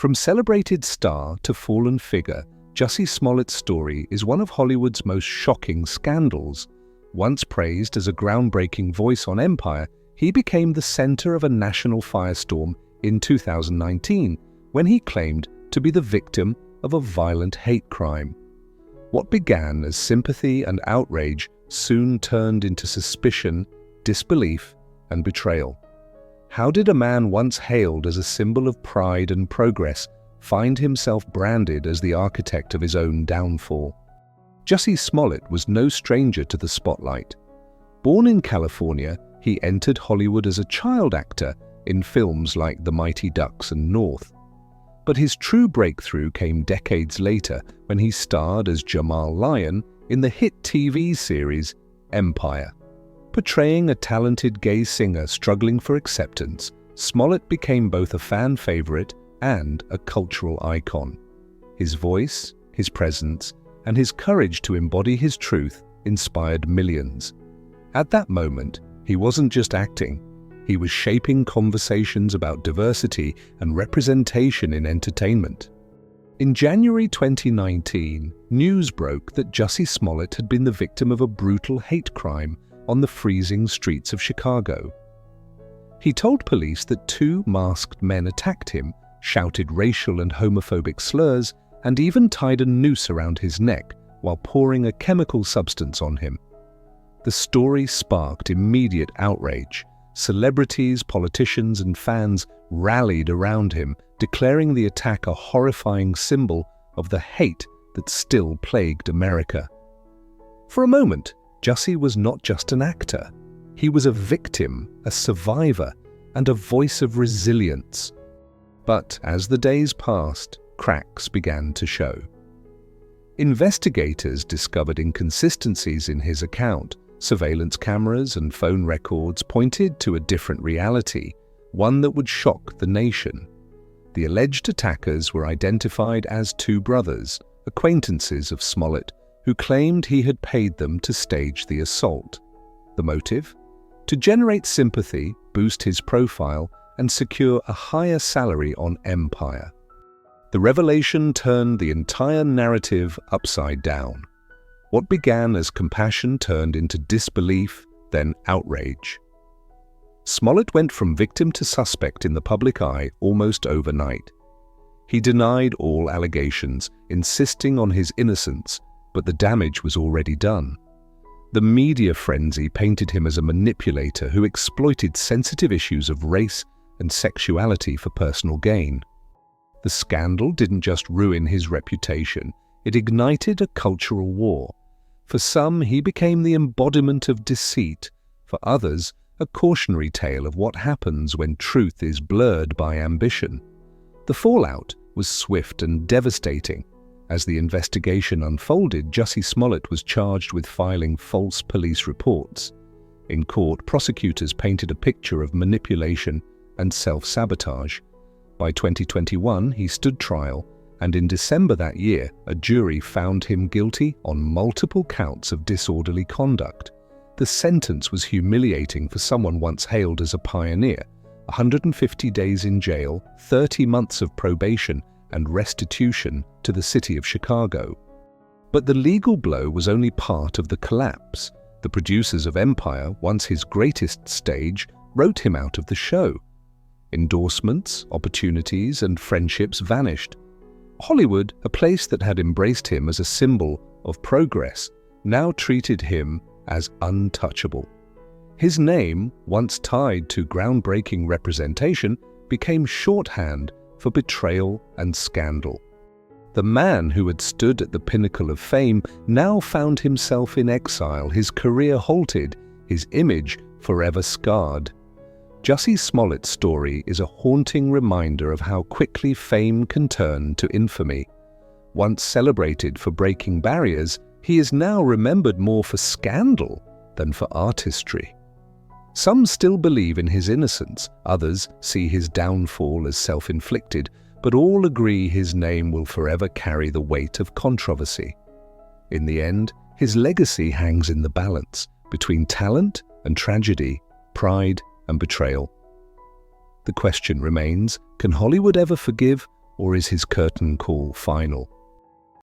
From celebrated star to fallen figure, Jussie Smollett's story is one of Hollywood's most shocking scandals. Once praised as a groundbreaking voice on Empire, he became the center of a national firestorm in 2019 when he claimed to be the victim of a violent hate crime. What began as sympathy and outrage soon turned into suspicion, disbelief, and betrayal. How did a man once hailed as a symbol of pride and progress find himself branded as the architect of his own downfall? Jussie Smollett was no stranger to the spotlight. Born in California, he entered Hollywood as a child actor in films like The Mighty Ducks and North. But his true breakthrough came decades later when he starred as Jamal Lyon in the hit TV series Empire. Portraying a talented gay singer struggling for acceptance, Smollett became both a fan favorite and a cultural icon. His voice, his presence, and his courage to embody his truth inspired millions. At that moment, he wasn't just acting. He was shaping conversations about diversity and representation in entertainment. In January 2019, news broke that Jussie Smollett had been the victim of a brutal hate crime on the freezing streets of Chicago. He told police that two masked men attacked him, shouted racial and homophobic slurs, and even tied a noose around his neck while pouring a chemical substance on him. The story sparked immediate outrage. Celebrities, politicians, and fans rallied around him, declaring the attack a horrifying symbol of the hate that still plagued America. For a moment, Jussie was not just an actor. He was a victim, a survivor, and a voice of resilience. But as the days passed, cracks began to show. Investigators discovered inconsistencies in his account. Surveillance cameras and phone records pointed to a different reality, one that would shock the nation. The alleged attackers were identified as two brothers, acquaintances of Smollett, who claimed he had paid them to stage the assault. The motive? To generate sympathy, boost his profile, and secure a higher salary on Empire. The revelation turned the entire narrative upside down. What began as compassion turned into disbelief, then outrage. Smollett went from victim to suspect in the public eye almost overnight. He denied all allegations, insisting on his innocence, but the damage was already done. The media frenzy painted him as a manipulator who exploited sensitive issues of race and sexuality for personal gain. The scandal didn't just ruin his reputation, it ignited a cultural war. For some, he became the embodiment of deceit. For others, a cautionary tale of what happens when truth is blurred by ambition. The fallout was swift and devastating. As the investigation unfolded, Jussie Smollett was charged with filing false police reports. In court, prosecutors painted a picture of manipulation and self-sabotage. By 2021, he stood trial, and in December that year, a jury found him guilty on multiple counts of disorderly conduct. The sentence was humiliating for someone once hailed as a pioneer: 150 days in jail, 30 months of probation, and restitution to the city of Chicago. But the legal blow was only part of the collapse. The producers of Empire, once his greatest stage, wrote him out of the show. Endorsements, opportunities, and friendships vanished. Hollywood, a place that had embraced him as a symbol of progress, now treated him as untouchable. His name, once tied to groundbreaking representation, became shorthand for betrayal and scandal. The man who had stood at the pinnacle of fame now found himself in exile, his career halted, his image forever scarred. Jussie Smollett's story is a haunting reminder of how quickly fame can turn to infamy. Once celebrated for breaking barriers, he is now remembered more for scandal than for artistry. Some still believe in his innocence, others see his downfall as self-inflicted, but all agree his name will forever carry the weight of controversy. In the end, his legacy hangs in the balance between talent and tragedy, pride and betrayal. The question remains, can Hollywood ever forgive or is his curtain call final?